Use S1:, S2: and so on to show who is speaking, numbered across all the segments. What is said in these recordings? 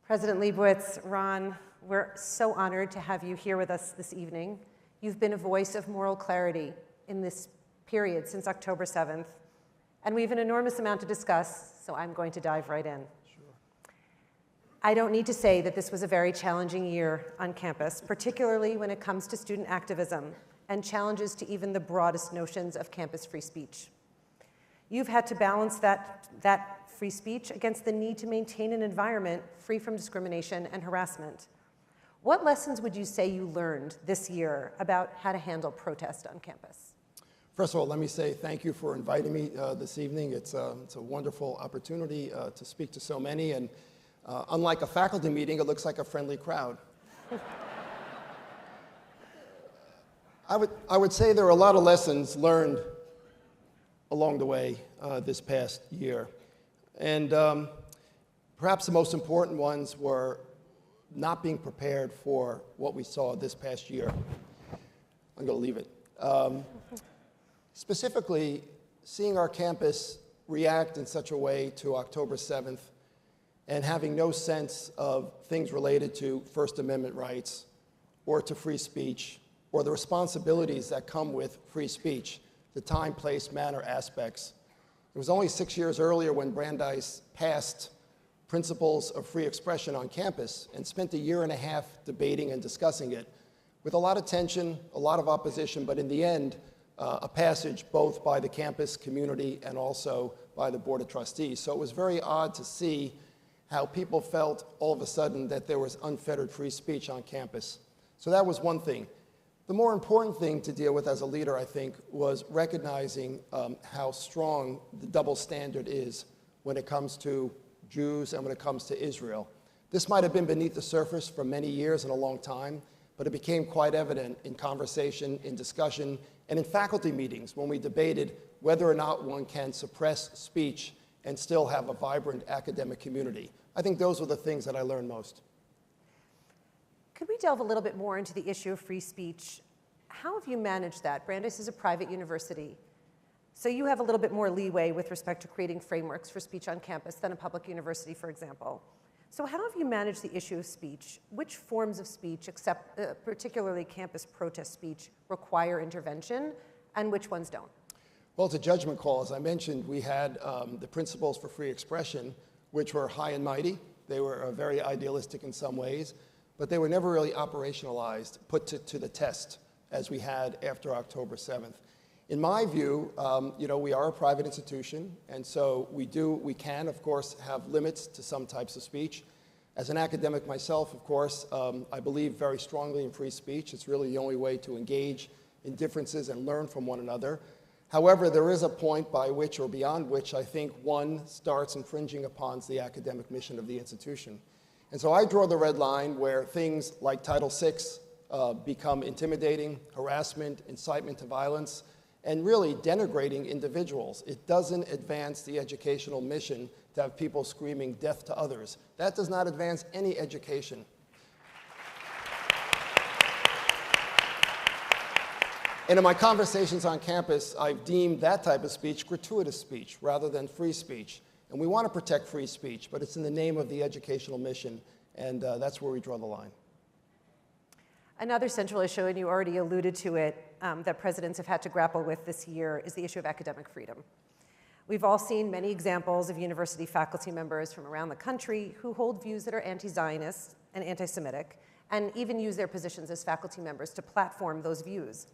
S1: President Leibowitz, Ron, we're so honored to have you here with us this evening. You've been a voice of moral clarity in this period since October 7th, and we have an enormous amount to discuss, so I'm going to dive right in.
S2: Sure.
S1: I don't need to say that this was a very challenging year on campus, particularly when it comes to student activism and challenges to even the broadest notions of campus free speech. You've had to balance that free speech against the need to maintain an environment free from discrimination and harassment. What lessons would you say you learned this year about how to handle protest on campus?
S2: First of all, let me say thank you for inviting me this evening. It's a wonderful opportunity to speak to so many, and unlike a faculty meeting, it looks like a friendly crowd. I would say there are a lot of lessons learned along the way this past year. And perhaps the most important ones were not being prepared for what we saw this past year. I'm going to leave it. Specifically, seeing our campus react in such a way to October 7th and having no sense of things related to First Amendment rights or to free speech or the responsibilities that come with free speech, the time, place, manner aspects. It was only 6 years earlier when Brandeis passed principles of free expression on campus and spent a year and a half debating and discussing it with a lot of tension, a lot of opposition, but in the end, a passage both by the campus community and also by the Board of Trustees. So it was very odd to see how people felt all of a sudden that there was unfettered free speech on campus. So that was one thing. The more important thing to deal with as a leader, I think, was recognizing how strong the double standard is when it comes to Jews and when it comes to Israel. This might have been beneath the surface for many years and a long time, but it became quite evident in conversation, in discussion, and in faculty meetings when we debated whether or not one can suppress speech and still have a vibrant academic community. I think those were the things that I learned most.
S1: Could we delve a little bit more into the issue of free speech? How have you managed that? Brandeis is a private university, so you have a little bit more leeway with respect to creating frameworks for speech on campus than a public university, for example. So how have you managed the issue of speech? Which forms of speech, except particularly campus protest speech, require intervention, and which ones don't?
S2: Well, it's a judgment call. As I mentioned, we had the principles for free expression, which were high and mighty. They were very idealistic in some ways, but they were never really operationalized, put to the test, as we had after October 7th. In my view, we are a private institution, and so we can, of course, have limits to some types of speech. As an academic myself, of course, I believe very strongly in free speech. It's really the only way to engage in differences and learn from one another. However, there is a point by which or beyond which I think one starts infringing upon the academic mission of the institution. And so I draw the red line where things like Title VI become intimidating, harassment, incitement to violence, and really denigrating individuals. It doesn't advance the educational mission to have people screaming death to others. That does not advance any education. And in my conversations on campus, I've deemed that type of speech gratuitous speech rather than free speech. And we want to protect free speech, but it's in the name of the educational mission, and that's where we draw the line.
S1: Another central issue, and you already alluded to it, that presidents have had to grapple with this year is the issue of academic freedom. We've all seen many examples of university faculty members from around the country who hold views that are anti-Zionist and anti-Semitic, and even use their positions as faculty members to platform those views.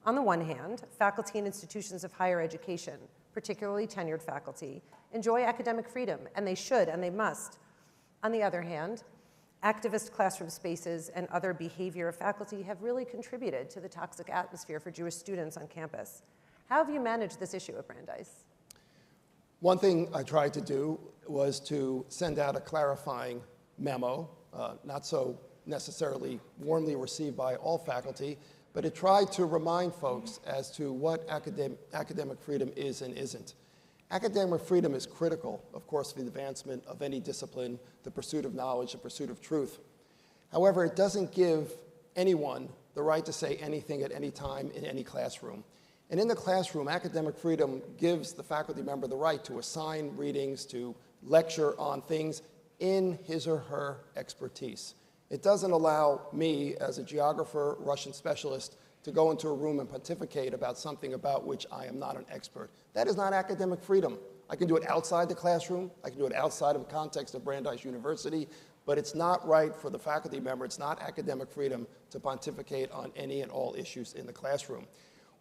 S1: On the one hand, faculty in institutions of higher education, particularly tenured faculty, enjoy academic freedom, and they should and they must. On the other hand, activist classroom spaces and other behavior of faculty have really contributed to the toxic atmosphere for Jewish students on campus. How have you managed this issue at Brandeis?
S2: One thing I tried to do was to send out a clarifying memo, not so necessarily warmly received by all faculty, but it tried to remind folks as to what academic freedom is and isn't. Academic freedom is critical, of course, for the advancement of any discipline, the pursuit of knowledge, the pursuit of truth. However, it doesn't give anyone the right to say anything at any time in any classroom. And in the classroom, academic freedom gives the faculty member the right to assign readings, to lecture on things in his or her expertise. It doesn't allow me, as a geographer, Russian specialist, to go into a room and pontificate about something about which I am not an expert. That is not academic freedom. I can do it outside the classroom. I can do it outside of the context of Brandeis University, but it's not right for the faculty member. It's not academic freedom to pontificate on any and all issues in the classroom.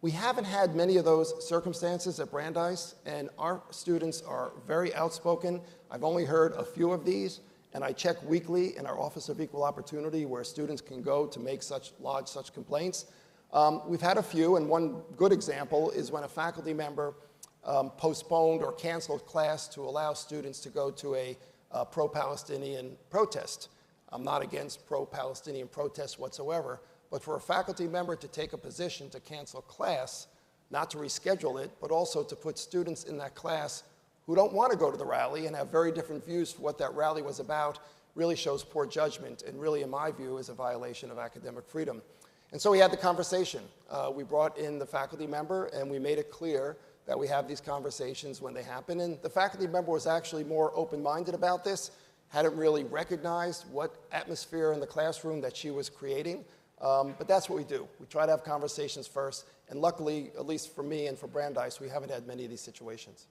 S2: We haven't had many of those circumstances at Brandeis, and our students are very outspoken. I've only heard a few of these, and I check weekly in our Office of Equal Opportunity lodge such complaints. We've had a few, and one good example is when a faculty member postponed or canceled class to allow students to go to a pro-Palestinian protest. I'm not against pro-Palestinian protests whatsoever, but for a faculty member to take a position to cancel class, not to reschedule it, but also to put students in that class who don't want to go to the rally and have very different views for what that rally was about, really shows poor judgment and really, in my view, is a violation of academic freedom. And so we had the conversation. We brought in the faculty member, and we made it clear that we have these conversations when they happen. And the faculty member was actually more open-minded about this, hadn't really recognized what atmosphere in the classroom that she was creating. But that's what we do. We try to have conversations first. And luckily, at least for me and for Brandeis, we haven't had many of these situations.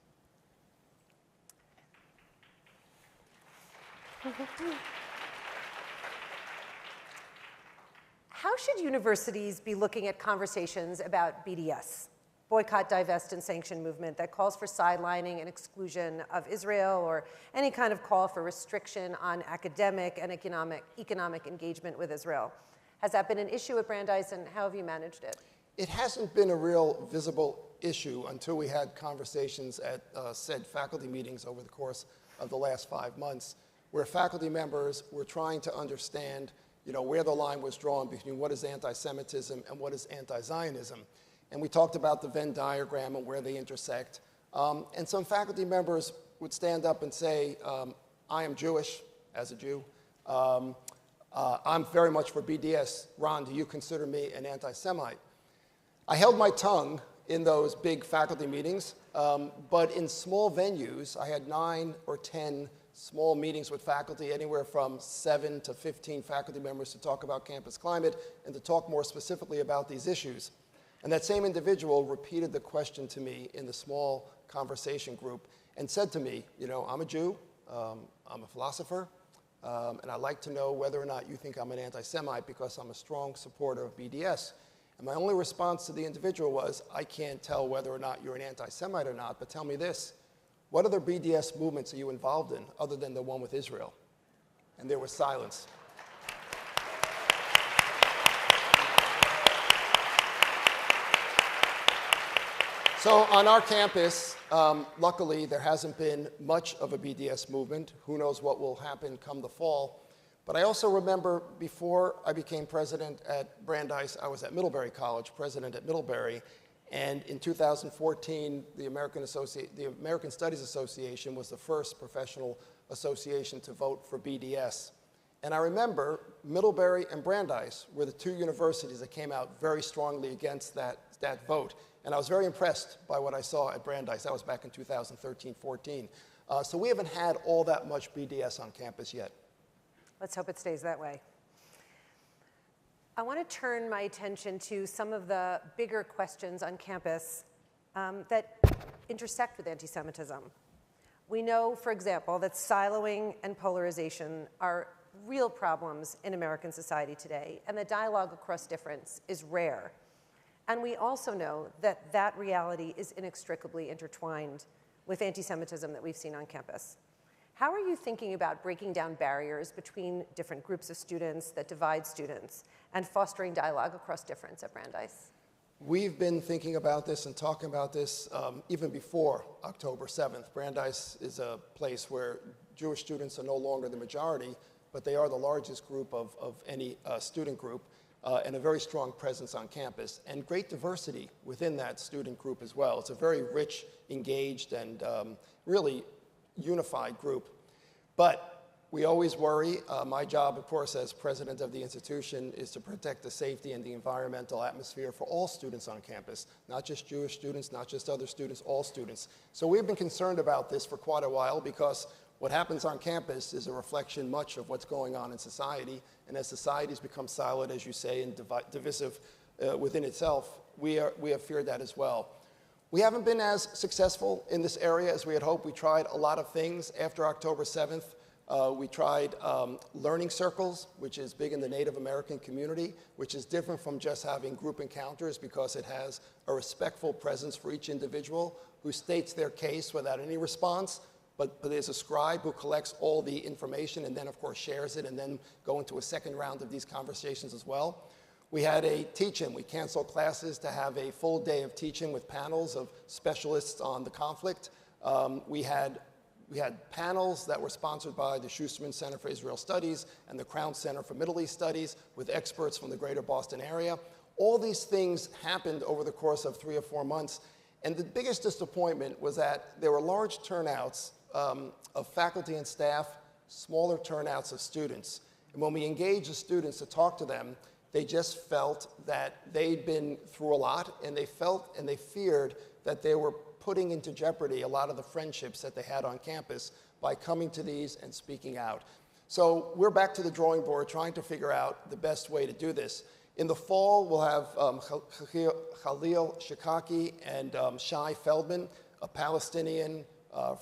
S1: How should universities be looking at conversations about BDS, boycott, divest, and sanction movement that calls for sidelining and exclusion of Israel, or any kind of call for restriction on academic and economic engagement with Israel? Has that been an issue at Brandeis, and how have you managed it?
S2: It hasn't been a real visible issue until we had conversations at said faculty meetings over the course of the last 5 months, where faculty members were trying to understand, where the line was drawn between what is anti-Semitism and what is anti-Zionism. And we talked about the Venn diagram and where they intersect. And some faculty members would stand up and say, I am Jewish, as a Jew. I'm very much for BDS. Ron, do you consider me an anti-Semite? I held my tongue in those big faculty meetings, but in small venues, I had 9 or 10 small meetings with faculty, anywhere from 7 to 15 faculty members to talk about campus climate and to talk more specifically about these issues. And that same individual repeated the question to me in the small conversation group and said to me, I'm a Jew, I'm a philosopher, and I'd like to know whether or not you think I'm an anti-Semite because I'm a strong supporter of BDS. And my only response to the individual was, I can't tell whether or not you're an anti-Semite or not, but tell me this. What other BDS movements are you involved in other than the one with Israel? And there was silence. So on our campus, luckily, there hasn't been much of a BDS movement. Who knows what will happen come the fall. But I also remember before I became president at Brandeis, I was at Middlebury College, president at Middlebury. And in 2014, the American Studies Association was the first professional association to vote for BDS. And I remember Middlebury and Brandeis were the 2 universities that came out very strongly against that vote. And I was very impressed by what I saw at Brandeis. That was back in 2013-14. So we haven't had all that much BDS on campus yet.
S1: Let's hope it stays that way. I want to turn my attention to some of the bigger questions on campus that intersect with anti-Semitism. We know, for example, that siloing and polarization are real problems in American society today, and the dialogue across difference is rare. And we also know that that reality is inextricably intertwined with anti-Semitism that we've seen on campus. How are you thinking about breaking down barriers between different groups of students that divide students and fostering dialogue across difference at Brandeis?
S2: We've been thinking about this and talking about this even before October 7th. Brandeis is a place where Jewish students are no longer the majority, but they are the largest group of any student group, and a very strong presence on campus, and great diversity within that student group as well. It's a very rich, engaged, and really unified group. But we always worry. My job, of course, as president of the institution is to protect the safety and the environmental atmosphere for all students on campus, not just Jewish students, not just other students, all students. So we've been concerned about this for quite a while because what happens on campus is a reflection much of what's going on in society. And as societies become silent, as you say, and divisive within itself, we have feared that as well. We haven't been as successful in this area as we had hoped. We tried a lot of things after October 7th. We tried learning circles, which is big in the Native American community, which is different from just having group encounters because it has a respectful presence for each individual who states their case without any response. But there's a scribe who collects all the information and then, of course, shares it and then go into a second round of these conversations as well. We had a teach-in. We canceled classes to have a full day of teaching with panels of specialists on the conflict. We had panels that were sponsored by the Schusterman Center for Israel Studies and the Crown Center for Middle East Studies with experts from the greater Boston area. All these things happened over the course of 3 or 4 months. And the biggest disappointment was that there were large turnouts of faculty and staff, smaller turnouts of students. And when we engaged the students to talk to them, they just felt that they'd been through a lot, and they felt and they feared that they were putting into jeopardy a lot of the friendships that they had on campus by coming to these and speaking out. So we're back to the drawing board trying to figure out the best way to do this. In the fall, we'll have Khalil Shikaki and Shai Feldman, a Palestinian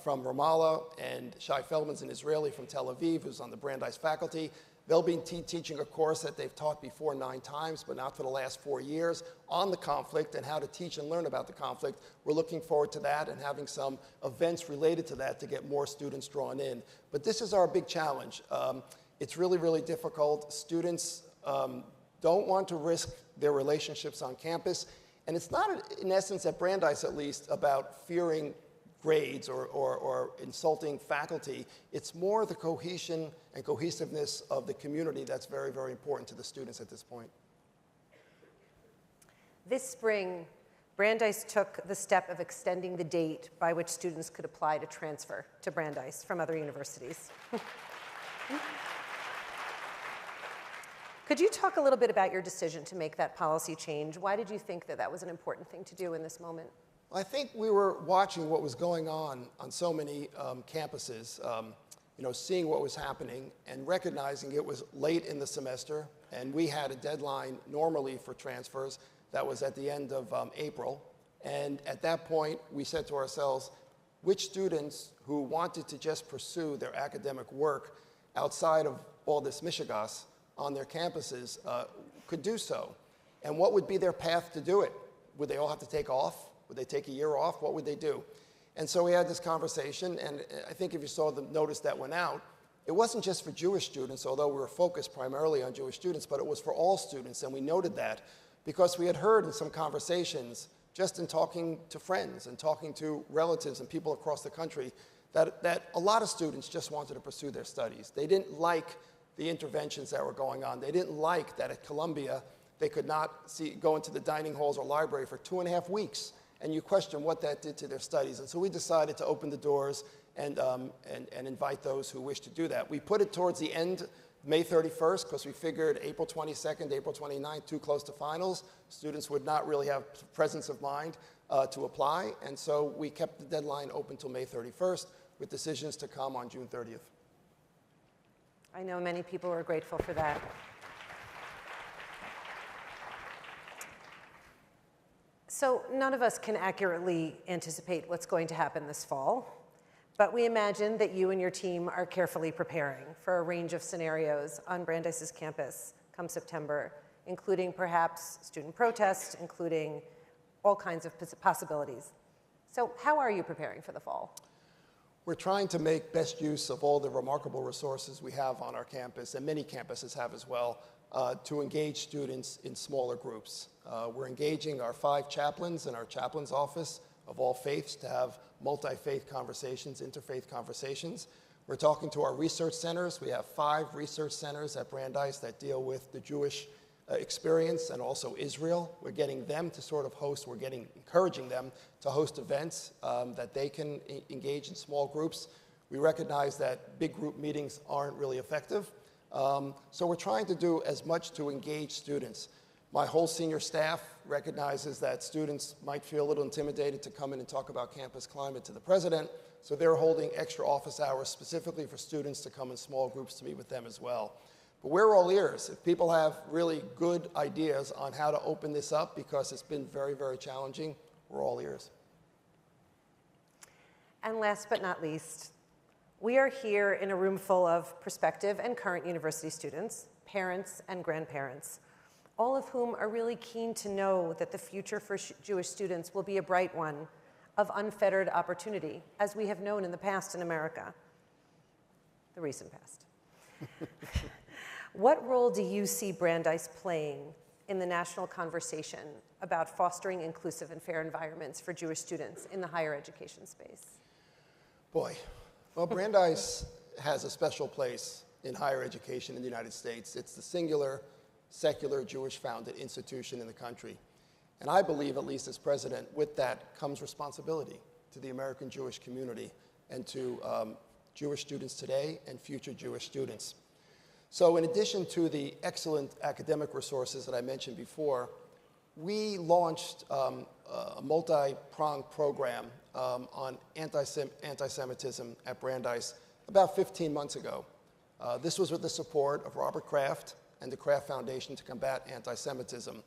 S2: from Ramallah, and Shai Feldman's an Israeli from Tel Aviv who's on the Brandeis faculty. They'll be teaching a course that they've taught before 9 times, but not for the last 4 years, on the conflict and how to teach and learn about the conflict. We're looking forward to that and having some events related to that to get more students drawn in. But this is our big challenge. It's really, really difficult. Students don't want to risk their relationships on campus. And it's not, in essence, at Brandeis at least, about fearing grades or insulting faculty. It's more the cohesion and cohesiveness of the community that's very, very important to the students at this point.
S1: This spring, Brandeis took the step of extending the date by which students could apply to transfer to Brandeis from other universities. Could you talk a little bit about your decision to make that policy change? Why did you think that that was an important thing to do in this moment?
S2: I think we were watching what was going on so many campuses, seeing what was happening and recognizing it was late in the semester, and we had a deadline normally for transfers that was at the end of April. And at that point, we said to ourselves, which students who wanted to just pursue their academic work outside of all this mishigas on their campuses could do so? And what would be their path to do it? Would they all have to take off? Would they take a year off? What would they do? And so we had this conversation, and I think if you saw the notice that went out, it wasn't just for Jewish students, although we were focused primarily on Jewish students, but it was for all students, and we noted that because we had heard in some conversations, just in talking to friends and talking to relatives and people across the country, that a lot of students just wanted to pursue their studies. They didn't like the interventions that were going on. They didn't like that at Columbia, they could not go into the dining halls or library for 2.5 weeks. And you question what that did to their studies. And so we decided to open the doors and invite those who wish to do that. We put it towards the end, May 31st, because we figured April 22nd, April 29th, too close to finals. Students would not really have presence of mind to apply. And so we kept the deadline open till May 31st with decisions to come on June 30th.
S1: I know many people are grateful for that. So none of us can accurately anticipate what's going to happen this fall, but we imagine that you and your team are carefully preparing for a range of scenarios on Brandeis's campus come September, including perhaps student protests, including all kinds of possibilities. So how are you preparing for the fall?
S2: We're trying to make best use of all the remarkable resources we have on our campus, and many campuses have as well, to engage students in smaller groups. We're engaging our 5 chaplains in our chaplain's office of all faiths to have multi-faith conversations, interfaith conversations. We're talking to our research centers. We have 5 research centers at Brandeis that deal with the Jewish experience and also Israel. We're getting them to sort of host, encouraging them to host events that they can engage in small groups. We recognize that big group meetings aren't really effective. So we're trying to do as much to engage students. My whole senior staff recognizes that students might feel a little intimidated to come in and talk about campus climate to the president, so they're holding extra office hours specifically for students to come in small groups to meet with them as well. But we're all ears. If people have really good ideas on how to open this up, because it's been very, very challenging, we're all ears.
S1: And last but not least, we are here in a room full of prospective and current university students, parents and grandparents, all of whom are really keen to know that the future for Jewish students will be a bright one of unfettered opportunity, as we have known in the past in America, the recent past. What role do you see Brandeis playing in the national conversation about fostering inclusive and fair environments for Jewish students in the higher education space?
S2: Boy, well, Brandeis has a special place in higher education in the United States. It's the singular, secular, Jewish-founded institution in the country. And I believe, at least as president, with that comes responsibility to the American Jewish community and to Jewish students today and future Jewish students. So in addition to the excellent academic resources that I mentioned before, we launched a multi-pronged program on anti-Semitism at Brandeis about 15 months ago. This was with the support of Robert Kraft and the Kraft Foundation to Combat Anti-Semitism.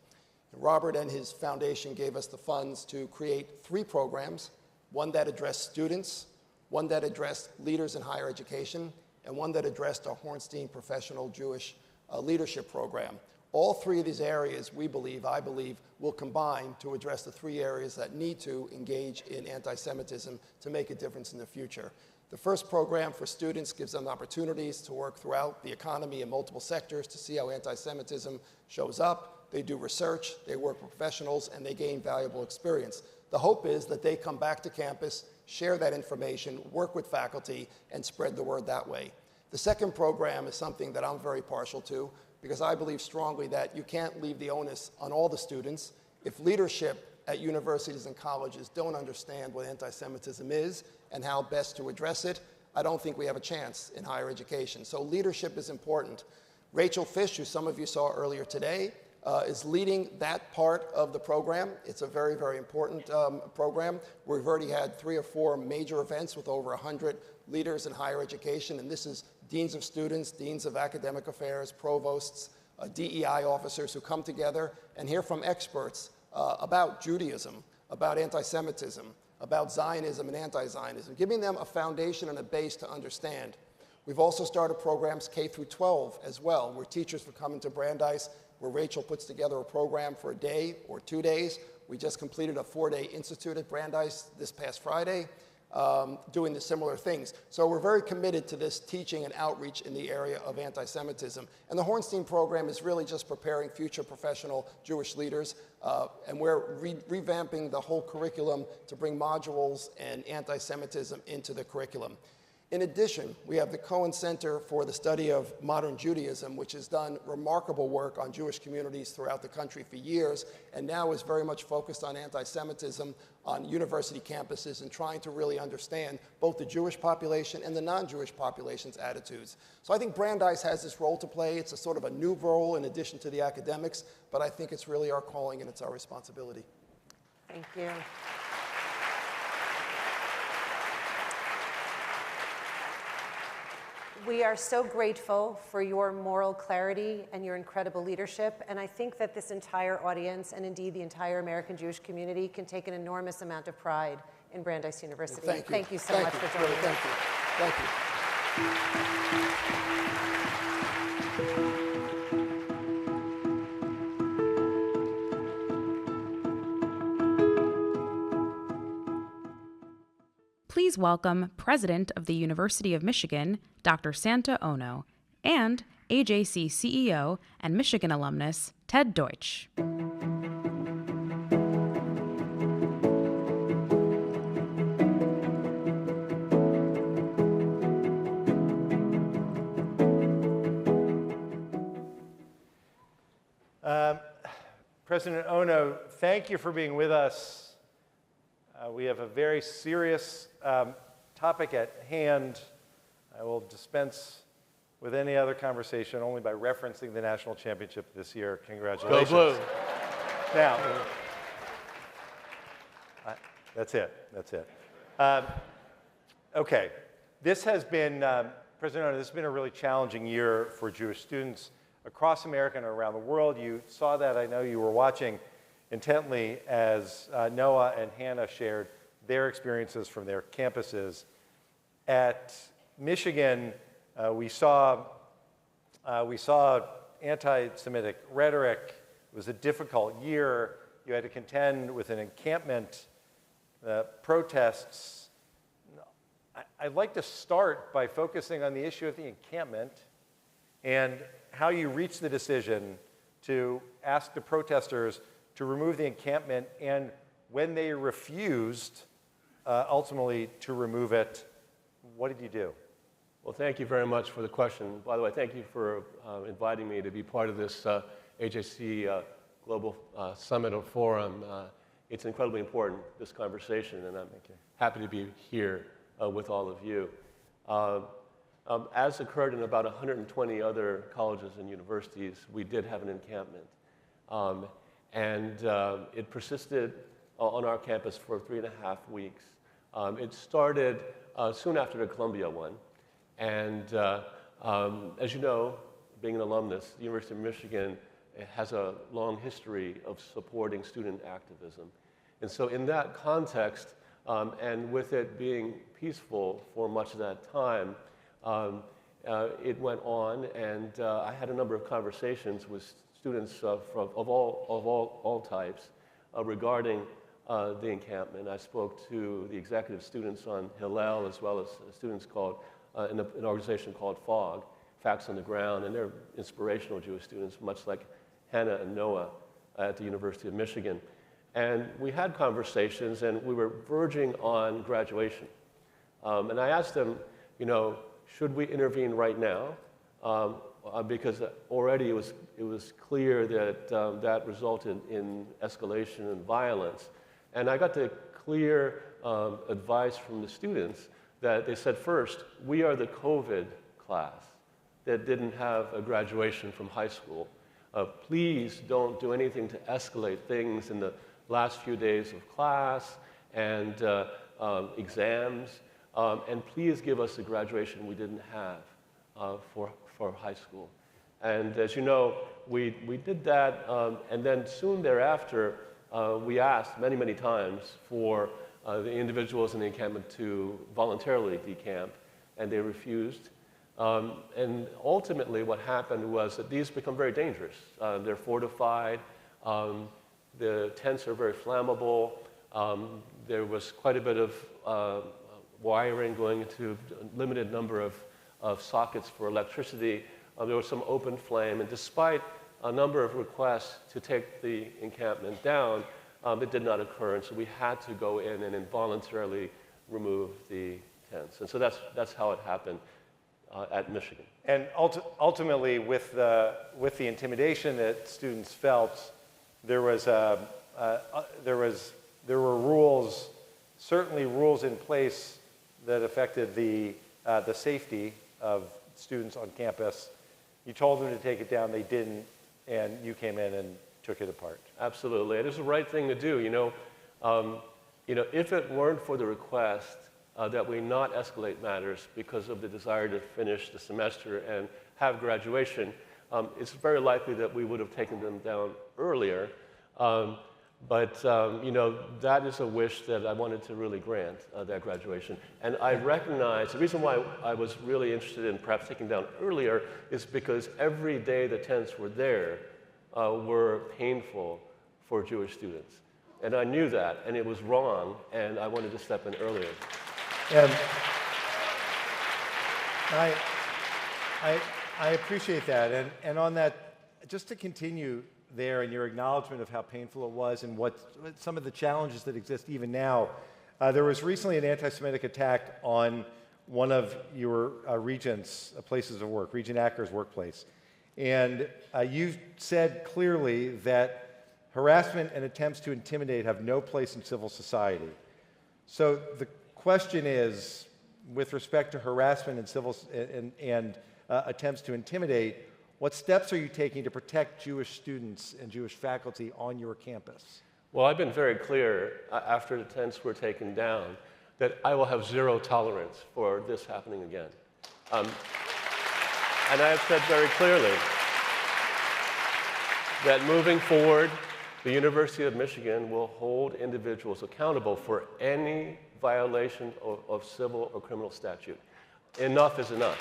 S2: Robert and his foundation gave us the funds to create 3 programs, one that addressed students, one that addressed leaders in higher education, and one that addressed our Hornstein Professional Jewish Leadership Program. All 3 of these areas, I believe, will combine to address the 3 areas that need to engage in anti-Semitism to make a difference in the future. The first program for students gives them opportunities to work throughout the economy in multiple sectors to see how anti-Semitism shows up. They do research, they work with professionals, and they gain valuable experience. The hope is that they come back to campus, share that information, work with faculty, and spread the word that way. The second program is something that I'm very partial to, because I believe strongly that you can't leave the onus on all the students. If leadership at universities and colleges don't understand what anti-Semitism is and how best to address it, I don't think we have a chance in higher education. So leadership is important. Rachel Fish, who some of you saw earlier today, is leading that part of the program. It's a very, very important program. We've already had 3 or 4 major events with over 100 leaders in higher education, and this is deans of students, deans of academic affairs, provosts, DEI officers who come together and hear from experts about Judaism, about anti-Semitism, about Zionism and anti-Zionism, giving them a foundation and a base to understand. We've also started programs K through 12 as well, where teachers will come into Brandeis, where Rachel puts together a program for a day or 2 days. We just completed a 4-day institute at Brandeis this past Friday, doing the similar things. So we're very committed to this teaching and outreach in the area of anti-Semitism. And the Hornstein program is really just preparing future professional Jewish leaders, and we're revamping the whole curriculum to bring modules and anti-Semitism into the curriculum. In addition, we have the Cohen Center for the Study of Modern Judaism, which has done remarkable work on Jewish communities throughout the country for years, and now is very much focused on anti-Semitism on university campuses and trying to really understand both the Jewish population and the non-Jewish population's attitudes. So I think Brandeis has this role to play. It's a sort of a new role in addition to the academics, but I think it's really our calling and it's our responsibility.
S1: Thank you. We are so grateful for your moral clarity and your incredible leadership, and I think that this entire audience, and indeed the entire American Jewish community, can take an enormous amount of pride in Brandeis University.
S2: Thank you
S1: so much for joining us.
S2: Thank you. Thank you.
S3: Please welcome President of the University of Michigan, Dr. Santa Ono, and AJC CEO and Michigan alumnus, Ted Deutch.
S4: President Ono, thank you for being with us. We have a very serious topic at hand. I will dispense with any other conversation only by referencing the national championship this year. Congratulations.
S5: Go Blue.
S4: Now, that's it. That's it. Okay. This has been, President Ono, this has been a really challenging year for Jewish students across America and around the world. You saw that. I know you were watching intently as Noah and Hannah shared their experiences from their campuses. At Michigan, we saw anti-Semitic rhetoric. It was a difficult year. You had to contend with an encampment, protests. I'd like to start by focusing on the issue of the encampment and how you reached the decision to ask the protesters to remove the encampment, and when they refused ultimately to remove it, what did you do?
S5: Well, thank you very much for the question. By the way, thank you for inviting me to be part of this AJC Global Summit or Forum. It's incredibly important, this conversation, and I'm happy to be here with all of you. As occurred in about 120 other colleges and universities, we did have an encampment. It persisted on our campus for 3.5 weeks. It started soon after the Columbia one. And as you know, being an alumnus, the University of Michigan has a long history of supporting student activism. And so in that context, and with it being peaceful for much of that time, it went on, and I had a number of conversations with students of all types regarding the encampment. I spoke to the executive students on Hillel, as well as students called in an organization called FOG, Facts on the Ground, and they're inspirational Jewish students, much like Hannah and Noah at the University of Michigan. And we had conversations, and we were verging on graduation. And I asked them, you know, should we intervene right now? Because already it was clear that that resulted in escalation and violence. And I got the clear advice from the students that they said, first, we are the COVID class that didn't have a graduation from high school. Please don't do anything to escalate things in the last few days of class and exams. And please give us the graduation we didn't have for high school. And as you know, we did that, and then soon thereafter, we asked many, many times for the individuals in the encampment to voluntarily decamp, and they refused. And ultimately what happened was that these become very dangerous. They're fortified, the tents are very flammable, there was quite a bit of wiring going into a limited number of sockets for electricity. There was some open flame, and despite a number of requests to take the encampment down, it did not occur, and so we had to go in and involuntarily remove the tents. And so that's how it happened at Michigan.
S4: And ultimately, with the intimidation that students felt, there were rules, certainly rules in place that affected the safety of students on campus. You told them to take it down, they didn't, and you came in and took it apart.
S5: Absolutely, it is the right thing to do. You know, if it weren't for the request that we not escalate matters because of the desire to finish the semester and have graduation, it's very likely that we would have taken them down earlier. But you know, that is a wish that I wanted to really grant, that graduation. And I recognize, the reason why I was really interested in perhaps taking down earlier is because every day the tents were there were painful for Jewish students. And I knew that, and it was wrong, and I wanted to step in earlier.
S4: And I appreciate that. And on that, just to continue there in your acknowledgement of how painful it was and what some of the challenges that exist even now, there was recently an anti-Semitic attack on one of your regents' places of work, Regent Acker's workplace. And you said clearly that harassment and attempts to intimidate have no place in civil society. So the question is, with respect to harassment and attempts to intimidate. What steps are you taking to protect Jewish students and Jewish faculty on your campus?
S5: Well, I've been very clear after the tents were taken down that I will have zero tolerance for this happening again. And I have said very clearly that moving forward, the University of Michigan will hold individuals accountable for any violation of civil or criminal statute. Enough is enough.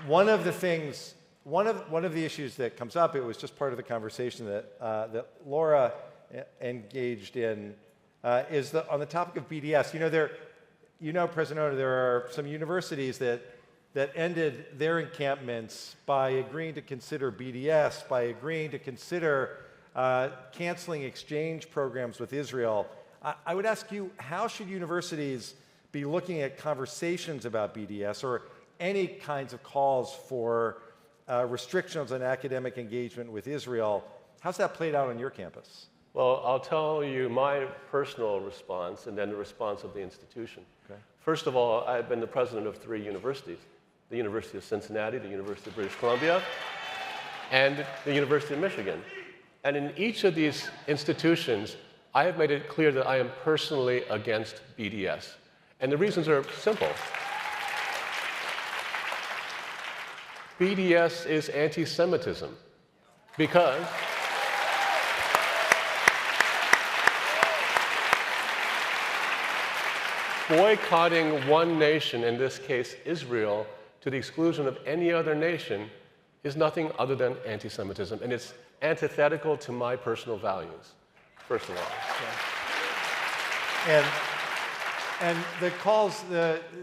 S4: One of the issues that comes up, it was just part of the conversation that Laura engaged in, is on the topic of BDS. President Ono, there are some universities that ended their encampments by agreeing to consider BDS, by agreeing to consider canceling exchange programs with Israel. I would ask you, how should universities be looking at conversations about BDS or any kinds of calls for restrictions on academic engagement with Israel? How's that played out on your campus?
S5: Well, I'll tell you my personal response and then the response of the institution.
S4: Okay.
S5: First of all, I've been the president of 3 universities: the University of Cincinnati, the University of British Columbia, and the University of Michigan. And in each of these institutions, I have made it clear that I am personally against BDS. And the reasons are simple. BDS is anti-Semitism because boycotting one nation, in this case Israel, to the exclusion of any other nation is nothing other than anti-Semitism, and it's antithetical to my personal values, first of all.
S4: And the calls,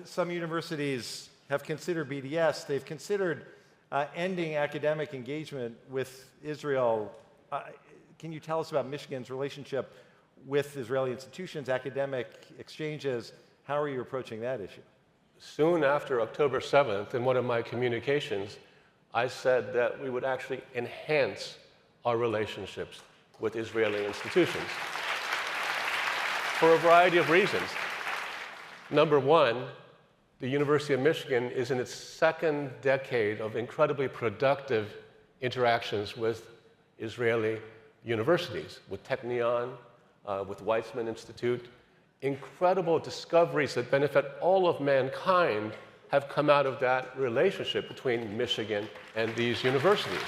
S4: some universities have considered BDS. They've considered ending academic engagement with Israel. Can you tell us about Michigan's relationship with Israeli institutions, academic exchanges? How are you approaching that issue?
S5: Soon after October 7th, in one of my communications, I said that we would actually enhance our relationships with Israeli institutions for a variety of reasons. Number one, the University of Michigan is in its 2nd decade of incredibly productive interactions with Israeli universities, with Technion, with Weizmann Institute. Incredible discoveries that benefit all of mankind have come out of that relationship between Michigan and these universities.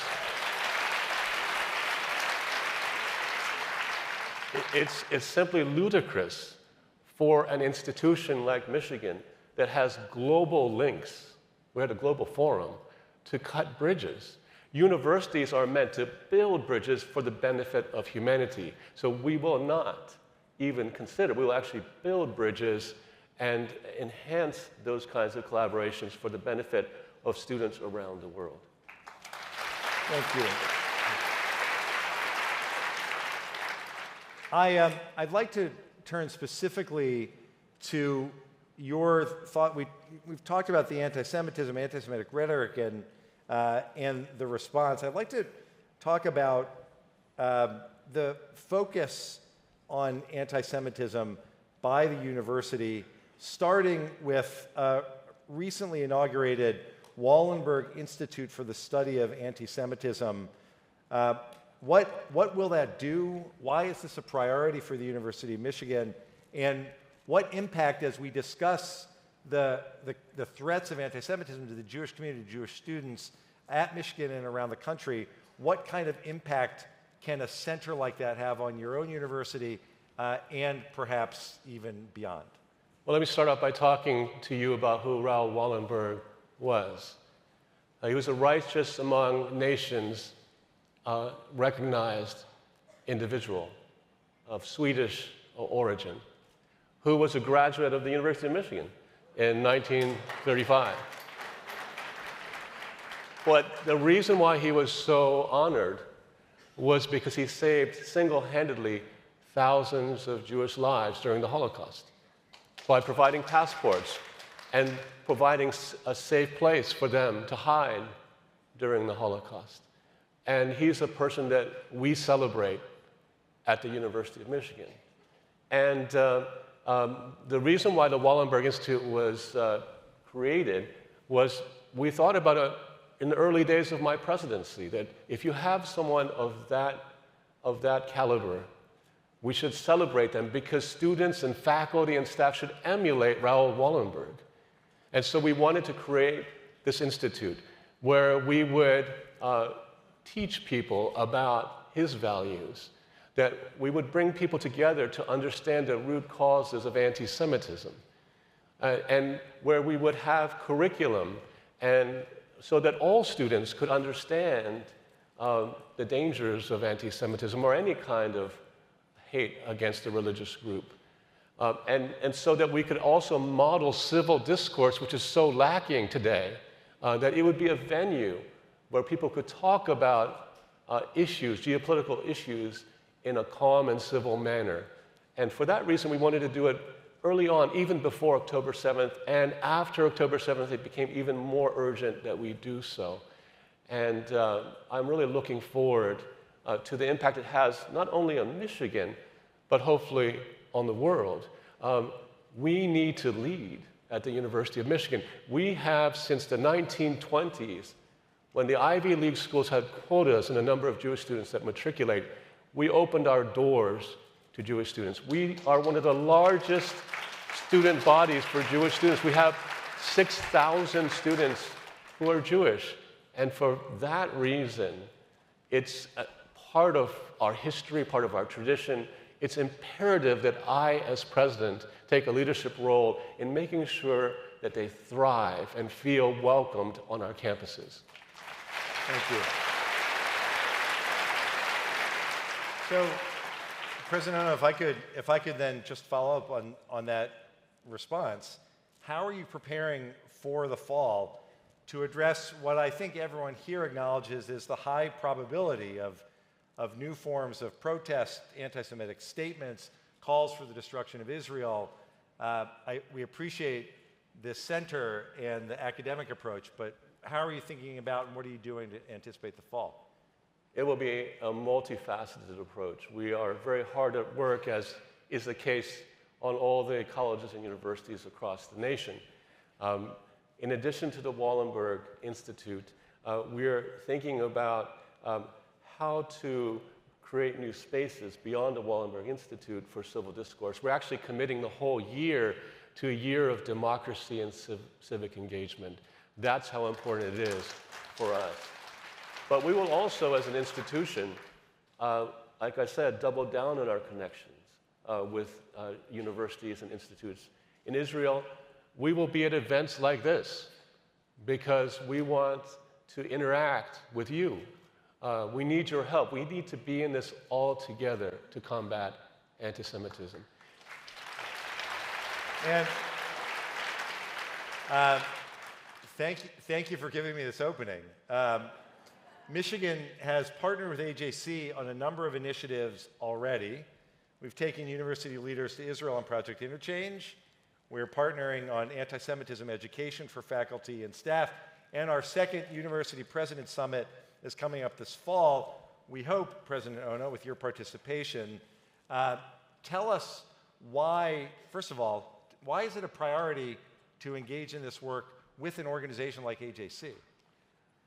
S5: It's simply ludicrous for an institution like Michigan that has global links, we're at a global forum, to cut bridges. Universities are meant to build bridges for the benefit of humanity. So we will not even consider, we will actually build bridges and enhance those kinds of collaborations for the benefit of students around the world.
S4: Thank you. I'd like to turn specifically to your thought. We've talked about the anti-Semitism, anti-Semitic rhetoric, and the response. I'd like to talk about the focus on anti-Semitism by the university, starting with a recently inaugurated Wallenberg Institute for the Study of Anti-Semitism. What will that do? Why is this a priority for the University of Michigan? And what impact, as we discuss the threats of anti-Semitism to the Jewish community, Jewish students at Michigan and around the country, what kind of impact can a center like that have on your own university and perhaps even beyond?
S5: Well, let me start off by talking to you about who Raoul Wallenberg was. He was a righteous among nations recognized individual of Swedish origin who was a graduate of the University of Michigan in 1935. But the reason why he was so honored was because he saved single-handedly thousands of Jewish lives during the Holocaust by providing passports and providing a safe place for them to hide during the Holocaust. And he's a person that we celebrate at the University of Michigan. And the reason why the Wallenberg Institute was created was we thought about it in the early days of my presidency, that if you have someone of that caliber, we should celebrate them because students and faculty and staff should emulate Raoul Wallenberg. And so we wanted to create this institute where we would teach people about his values, that we would bring people together to understand the root causes of anti-Semitism, and where we would have curriculum and so that all students could understand the dangers of anti-Semitism or any kind of hate against a religious group. And so that we could also model civil discourse, which is so lacking today, that it would be a venue where people could talk about issues, geopolitical issues, in a calm and civil manner. And for that reason, we wanted to do it early on, even before October 7th, and after October 7th, it became even more urgent that we do so. And I'm really looking forward to the impact it has, not only on Michigan, but hopefully on the world. We need to lead at the University of Michigan. We have, since the 1920s, when the Ivy League schools had quotas in the number of Jewish students that matriculate, we opened our doors to Jewish students. We are one of the largest student bodies for Jewish students. We have 6,000 students who are Jewish. And for that reason, it's a part of our history, part of our tradition. It's imperative that I, as president, take a leadership role in making sure that they thrive and feel welcomed on our campuses.
S4: Thank you. So, President Ono, if I could then just follow up on that response, how are you preparing for the fall to address what I think everyone here acknowledges is the high probability of new forms of protest, anti-Semitic statements, calls for the destruction of Israel? We appreciate the center and the academic approach, but how are you thinking about and what are you doing to anticipate the fall?
S5: It will be a multifaceted approach. We are very hard at work, as is the case on all the colleges and universities across the nation. In addition to the Wallenberg Institute, we're thinking about how to create new spaces beyond the Wallenberg Institute for civil discourse. We're actually committing the whole year to a year of democracy and civic engagement. That's how important it is for us. But we will also, as an institution, like I said, double down on our connections with universities and institutes. In Israel, we will be at events like this because we want to interact with you. We need your help. We need to be in this all together to combat anti-Semitism.
S4: And thank you for giving me this opening. Michigan has partnered with AJC on a number of initiatives already. We've taken university leaders to Israel on Project Interchange. We're partnering on anti-Semitism education for faculty and staff. And our second University President Summit is coming up this fall. We hope, President Ono, with your participation, tell us why, first of all, why is it a priority to engage in this work with an organization like AJC?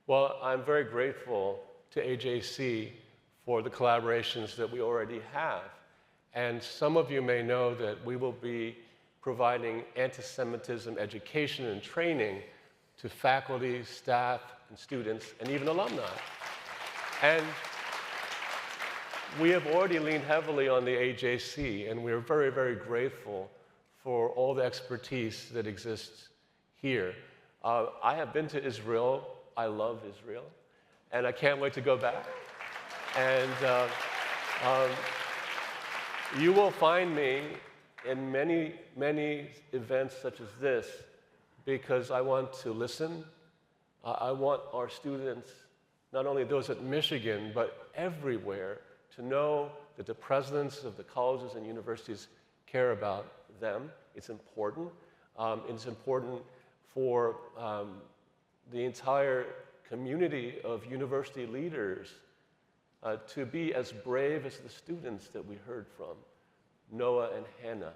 S5: Well, I'm very grateful to AJC for the collaborations that we already have. And some of you may know that we will be providing anti-Semitism education and training to faculty, staff, and students, and even alumni. And we have already leaned heavily on the AJC, and we're very, very grateful for all the expertise that exists here. I have been to Israel. I love Israel, and I can't wait to go back. And you will find me in many, many events such as this because I want to listen. I want our students, not only those at Michigan, but everywhere, to know that the presidents of the colleges and universities care about them. It's important. It's important for the entire community of university leaders to be as brave as the students that we heard from, Noah and Hannah.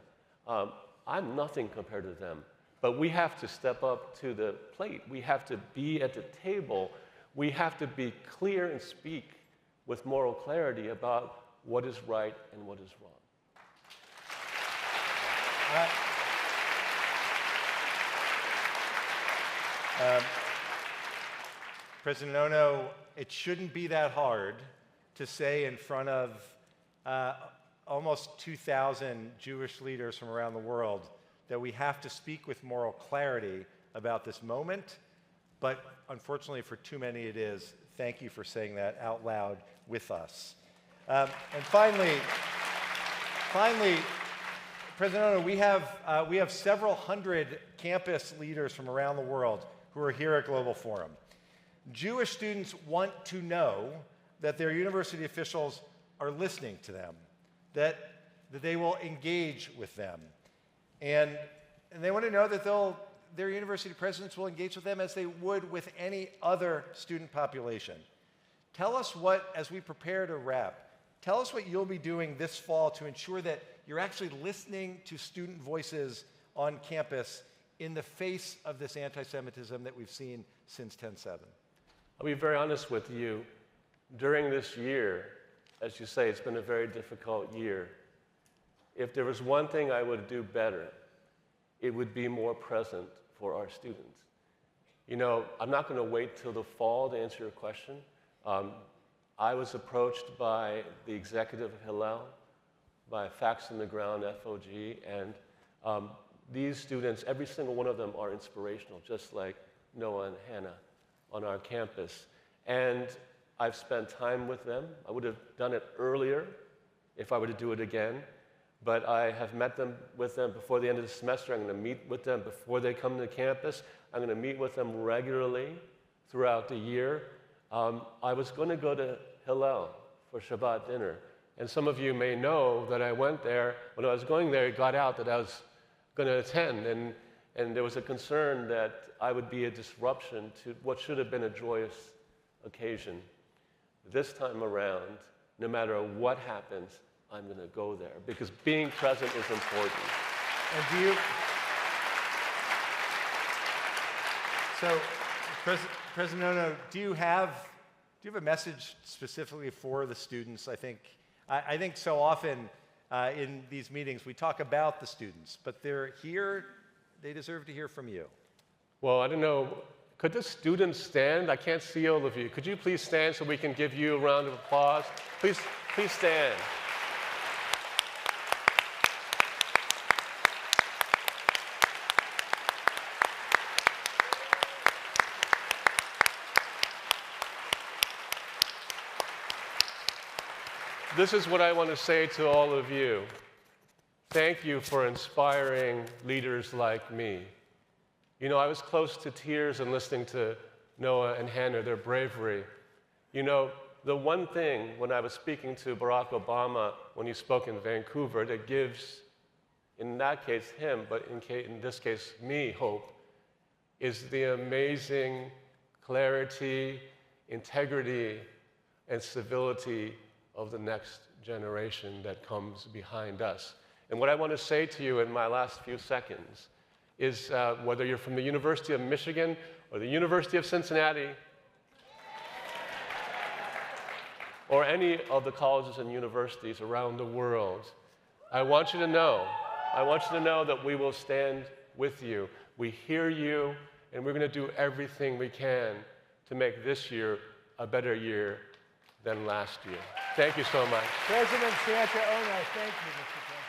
S5: I'm nothing compared to them. But we have to step up to the plate. We have to be at the table. We have to be clear and speak with moral clarity about what is right and what is wrong.
S4: President Ono, it shouldn't be that hard to say in front of almost 2,000 Jewish leaders from around the world that we have to speak with moral clarity about this moment, but unfortunately for too many it is. Thank you for saying that out loud with us. And finally, President Ono, we have several hundred campus leaders from around the world who are here at Global Forum. Jewish students want to know that their university officials are listening to them, that they will engage with them. And they want to know that their university presidents will engage with them as they would with any other student population. Tell us what, as we prepare to wrap, tell us what you'll be doing this fall to ensure that you're actually listening to student voices on campus in the face of this anti-Semitism that we've seen since 10/7.
S5: I'll be very honest with you. During this year, as you say, it's been a very difficult year. If there was one thing I would do better, it would be more present for our students. You know, I'm not going to wait till the fall to answer your question. I was approached by the executive of Hillel, by Facts on the Ground, FOG, and these students, every single one of them are inspirational, just like Noah and Hannah on our campus. And I've spent time with them. I would have done it earlier if I were to do it again, but I have met with them before the end of the semester. I'm going to meet with them before they come to campus. I'm going to meet with them regularly throughout the year. I was going to go to Hillel for Shabbat dinner, and some of you may know that I went there. When I was going there, it got out that I was going to attend, and there was a concern that I would be a disruption to what should have been a joyous occasion. This time around, no matter what happens, I'm going to go there because being present is important.
S4: And President Ono, do you have a message specifically for the students? I think so often in these meetings we talk about the students, but they're here. They deserve to hear from you.
S5: Well, I don't know. Could the students stand? I can't see all of you. Could you please stand so we can give you a round of applause? Please stand. This is what I want to say to all of you. Thank you for inspiring leaders like me. You know, I was close to tears in listening to Noah and Hannah, their bravery. You know, the one thing when I was speaking to Barack Obama when he spoke in Vancouver that gives, in that case, him, but in this case, me, hope, is the amazing clarity, integrity, and civility of the next generation that comes behind us. And what I want to say to you in my last few seconds is whether you're from the University of Michigan or the University of Cincinnati or any of the colleges and universities around the world, I want you to know that we will stand with you. We hear you, and we're going to do everything we can to make this year a better year than last year. Thank you so much.
S6: President Santa Ono, thank you, Mr. President.